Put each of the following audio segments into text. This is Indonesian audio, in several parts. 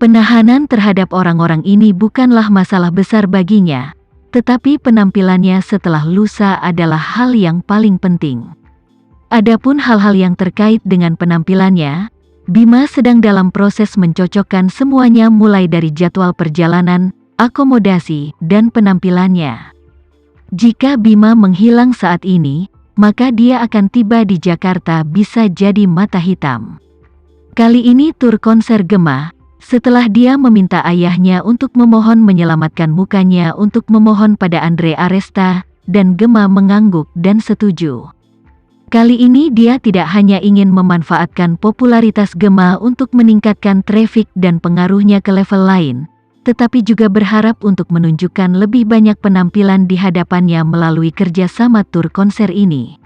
Penahanan terhadap orang-orang ini bukanlah masalah besar baginya, tetapi penampilannya setelah lusa adalah hal yang paling penting. Adapun hal-hal yang terkait dengan penampilannya, Bima sedang dalam proses mencocokkan semuanya mulai dari jadwal perjalanan, akomodasi, dan penampilannya. Jika Bima menghilang saat ini, maka dia akan tiba di Jakarta bisa jadi mata hitam. Kali ini tur konser Gema, setelah dia meminta ayahnya untuk memohon menyelamatkan mukanya untuk memohon pada Andre Aresta, dan Gema mengangguk dan setuju. Kali ini dia tidak hanya ingin memanfaatkan popularitas Gema untuk meningkatkan traffic dan pengaruhnya ke level lain, tetapi juga berharap untuk menunjukkan lebih banyak penampilan di hadapannya melalui kerjasama tur konser ini.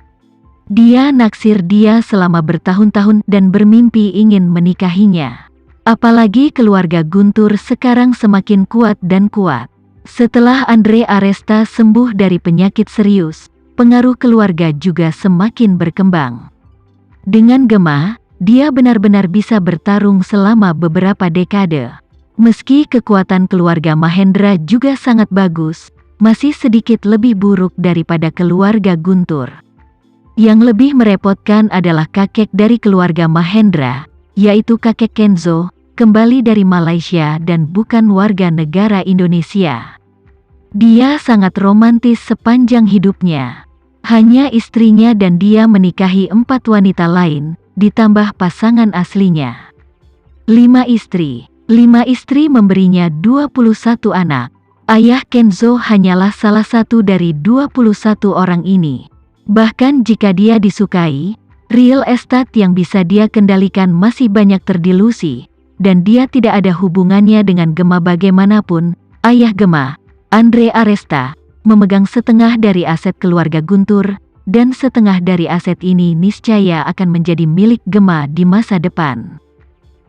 Dia naksir dia selama bertahun-tahun dan bermimpi ingin menikahinya. Apalagi keluarga Guntur sekarang semakin kuat dan kuat. Setelah Andre Aresta sembuh dari penyakit serius, pengaruh keluarga juga semakin berkembang. Dengan Gema, dia benar-benar bisa bertarung selama beberapa dekade. Meski kekuatan keluarga Mahendra juga sangat bagus, masih sedikit lebih buruk daripada keluarga Guntur. Yang lebih merepotkan adalah kakek dari keluarga Mahendra, yaitu kakek Kenzo, kembali dari Malaysia dan bukan warga negara Indonesia. Dia sangat romantis sepanjang hidupnya. Hanya istrinya dan dia menikahi 4 wanita lain, ditambah pasangan aslinya. 5 istri. 5 istri memberinya 21 anak. Ayah Kenzo hanyalah salah satu dari 21 orang ini. Bahkan jika dia disukai, real estate yang bisa dia kendalikan masih banyak terdilusi, dan dia tidak ada hubungannya dengan Gema bagaimanapun. Ayah Gema, Andre Aresta, memegang setengah dari aset keluarga Guntur, dan setengah dari aset ini niscaya akan menjadi milik Gema di masa depan.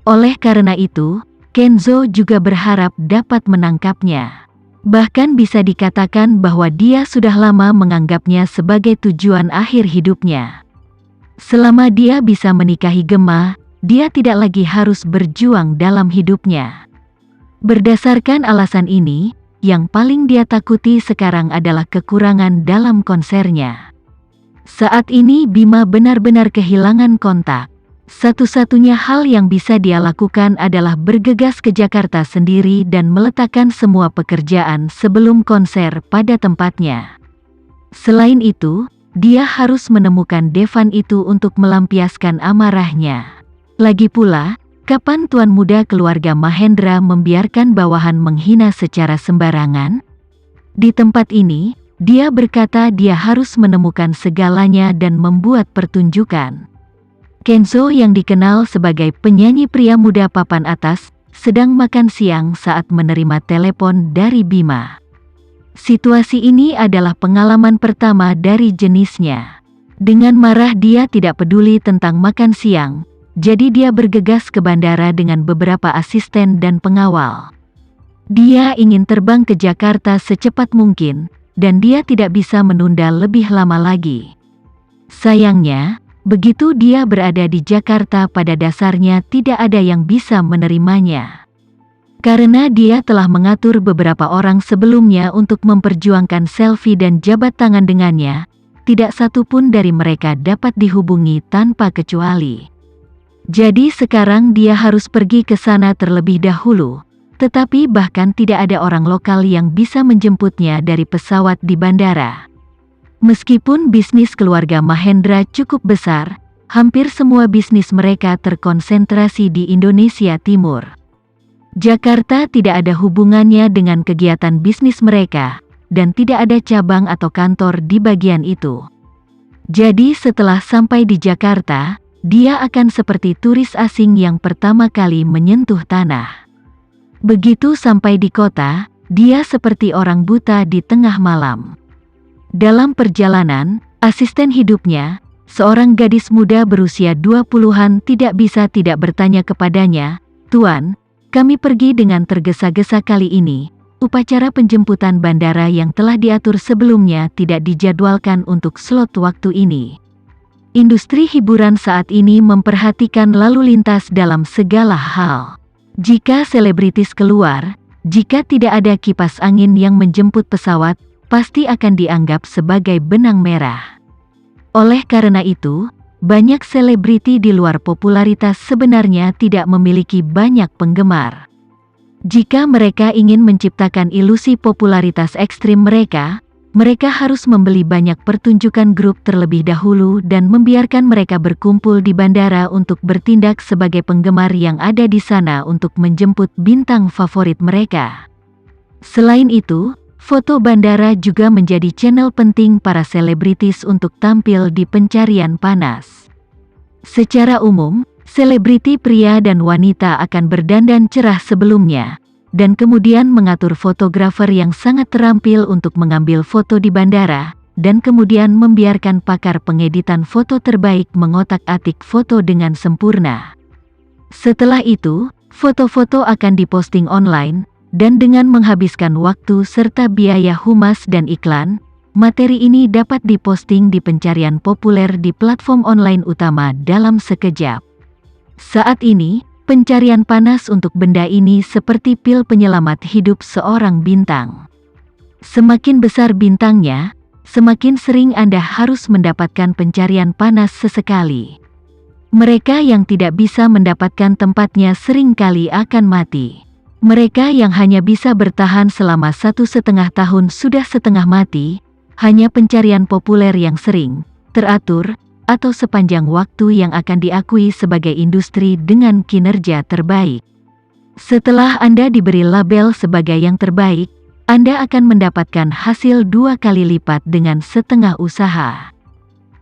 Oleh karena itu, Kenzo juga berharap dapat menangkapnya. Bahkan bisa dikatakan bahwa dia sudah lama menganggapnya sebagai tujuan akhir hidupnya. Selama dia bisa menikahi Gema, dia tidak lagi harus berjuang dalam hidupnya. Berdasarkan alasan ini, yang paling dia takuti sekarang adalah kekurangan dalam konsernya. Saat ini Bima benar-benar kehilangan kontak. Satu-satunya hal yang bisa dia lakukan adalah bergegas ke Jakarta sendiri dan meletakkan semua pekerjaan sebelum konser pada tempatnya. Selain itu, dia harus menemukan Devan itu untuk melampiaskan amarahnya. Lagi pula, kapan tuan muda keluarga Mahendra membiarkan bawahan menghina secara sembarangan? Di tempat ini, dia berkata dia harus menemukan segalanya dan membuat pertunjukan. Kenzo yang dikenal sebagai penyanyi pria muda papan atas, sedang makan siang saat menerima telepon dari Bima. Situasi ini adalah pengalaman pertama dari jenisnya. Dengan marah dia tidak peduli tentang makan siang, jadi dia bergegas ke bandara dengan beberapa asisten dan pengawal. Dia ingin terbang ke Jakarta secepat mungkin, dan dia tidak bisa menunda lebih lama lagi. Sayangnya, begitu dia berada di Jakarta pada dasarnya tidak ada yang bisa menerimanya. Karena dia telah mengatur beberapa orang sebelumnya untuk memperjuangkan selfie dan jabat tangan dengannya, tidak satu pun dari mereka dapat dihubungi tanpa kecuali. Jadi sekarang dia harus pergi ke sana terlebih dahulu, tetapi bahkan tidak ada orang lokal yang bisa menjemputnya dari pesawat di bandara. Meskipun bisnis keluarga Mahendra cukup besar, hampir semua bisnis mereka terkonsentrasi di Indonesia Timur. Jakarta tidak ada hubungannya dengan kegiatan bisnis mereka, dan tidak ada cabang atau kantor di bagian itu. Jadi setelah sampai di Jakarta, dia akan seperti turis asing yang pertama kali menyentuh tanah. Begitu sampai di kota, dia seperti orang buta di tengah malam. Dalam perjalanan, asisten hidupnya, seorang gadis muda berusia 20-an tidak bisa tidak bertanya kepadanya, "Tuan, kami pergi dengan tergesa-gesa kali ini. Upacara penjemputan bandara yang telah diatur sebelumnya tidak dijadwalkan untuk slot waktu ini." Industri hiburan saat ini memperhatikan lalu lintas dalam segala hal. Jika selebritis keluar, jika tidak ada kipas angin yang menjemput pesawat, pasti akan dianggap sebagai benang merah. Oleh karena itu, banyak selebriti di luar popularitas sebenarnya tidak memiliki banyak penggemar. Jika mereka ingin menciptakan ilusi popularitas ekstrim mereka harus membeli banyak pertunjukan grup terlebih dahulu dan membiarkan mereka berkumpul di bandara untuk bertindak sebagai penggemar yang ada di sana untuk menjemput bintang favorit mereka. Selain itu, foto bandara juga menjadi channel penting para selebritis untuk tampil di pencarian panas. Secara umum, selebriti pria dan wanita akan berdandan cerah sebelumnya, dan kemudian mengatur fotografer yang sangat terampil untuk mengambil foto di bandara, dan kemudian membiarkan pakar pengeditan foto terbaik mengotak-atik foto dengan sempurna. Setelah itu, foto-foto akan diposting online, dan dengan menghabiskan waktu serta biaya humas dan iklan, materi ini dapat diposting di pencarian populer di platform online utama dalam sekejap. Saat ini, pencarian panas untuk benda ini seperti pil penyelamat hidup seorang bintang. Semakin besar bintangnya, semakin sering Anda harus mendapatkan pencarian panas sesekali. Mereka yang tidak bisa mendapatkan tempatnya seringkali akan mati. Mereka yang hanya bisa bertahan selama 1,5 tahun sudah setengah mati, hanya pencarian populer yang sering, teratur, atau sepanjang waktu yang akan diakui sebagai industri dengan kinerja terbaik. Setelah Anda diberi label sebagai yang terbaik, Anda akan mendapatkan hasil 2 kali lipat dengan setengah usaha.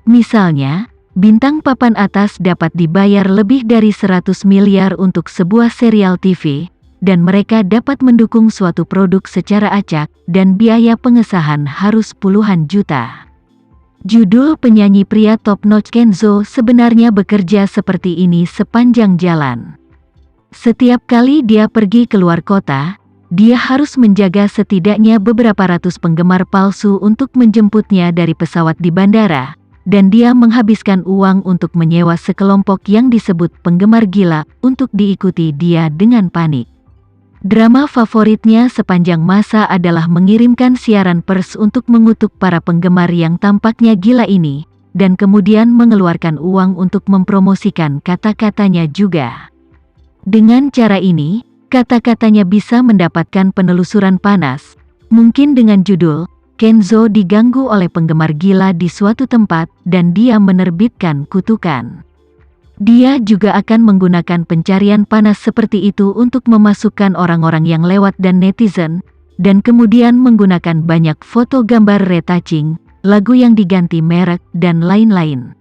Misalnya, bintang papan atas dapat dibayar lebih dari 100 miliar untuk sebuah serial TV, dan mereka dapat mendukung suatu produk secara acak, dan biaya pengesahan harus puluhan juta. Judul penyanyi pria top-notch Kenzo sebenarnya bekerja seperti ini sepanjang jalan. Setiap kali dia pergi keluar kota, dia harus menjaga setidaknya beberapa ratus penggemar palsu untuk menjemputnya dari pesawat di bandara, dan dia menghabiskan uang untuk menyewa sekelompok yang disebut penggemar gila untuk diikuti dia dengan panik. Drama favoritnya sepanjang masa adalah mengirimkan siaran pers untuk mengutuk para penggemar yang tampaknya gila ini, dan kemudian mengeluarkan uang untuk mempromosikan kata-katanya juga. Dengan cara ini, kata-katanya bisa mendapatkan penelusuran panas, mungkin dengan judul, Kenzo diganggu oleh penggemar gila di suatu tempat, dan dia menerbitkan kutukan. Dia juga akan menggunakan pencarian panas seperti itu untuk memasukkan orang-orang yang lewat dan netizen, dan kemudian menggunakan banyak foto gambar retouching, lagu yang diganti merek, dan lain-lain.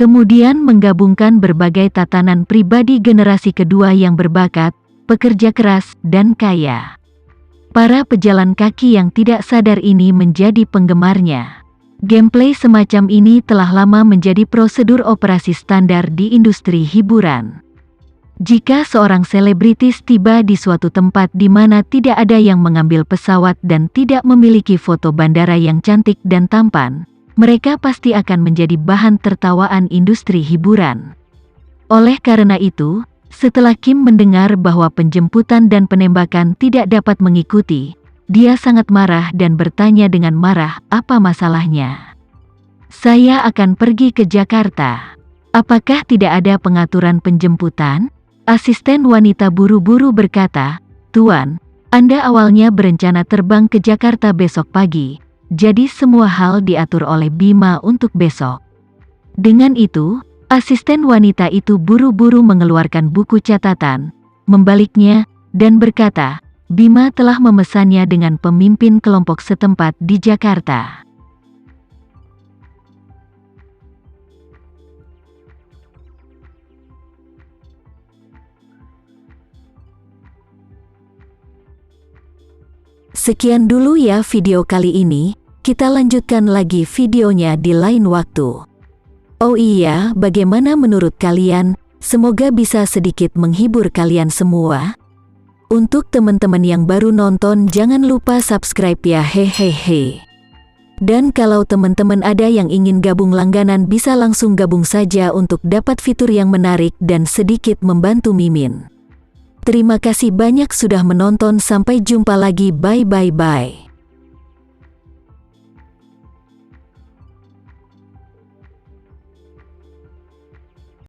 Kemudian menggabungkan berbagai tatanan pribadi generasi kedua yang berbakat, pekerja keras, dan kaya. Para pejalan kaki yang tidak sadar ini menjadi penggemarnya. Gameplay semacam ini telah lama menjadi prosedur operasi standar di industri hiburan. Jika seorang selebritis tiba di suatu tempat di mana tidak ada yang mengambil pesawat dan tidak memiliki foto bandara yang cantik dan tampan, mereka pasti akan menjadi bahan tertawaan industri hiburan. Oleh karena itu, setelah Kim mendengar bahwa penjemputan dan penembakan tidak dapat mengikuti, dia sangat marah dan bertanya dengan marah, "Apa masalahnya? Saya akan pergi ke Jakarta. Apakah tidak ada pengaturan penjemputan?" Asisten wanita buru-buru berkata, "Tuan, Anda awalnya berencana terbang ke Jakarta besok pagi, jadi semua hal diatur oleh Bima untuk besok." Dengan itu, asisten wanita itu buru-buru mengeluarkan buku catatan, membaliknya, dan berkata, Bima telah memesannya dengan pemimpin kelompok setempat di Jakarta. Sekian dulu ya video kali ini, kita lanjutkan lagi videonya di lain waktu. Oh iya, bagaimana menurut kalian? Semoga bisa sedikit menghibur kalian semua. Untuk teman-teman yang baru nonton jangan lupa subscribe ya hehehe. Dan kalau teman-teman ada yang ingin gabung langganan bisa langsung gabung saja untuk dapat fitur yang menarik dan sedikit membantu Mimin. Terima kasih banyak sudah menonton, sampai jumpa lagi, bye bye bye.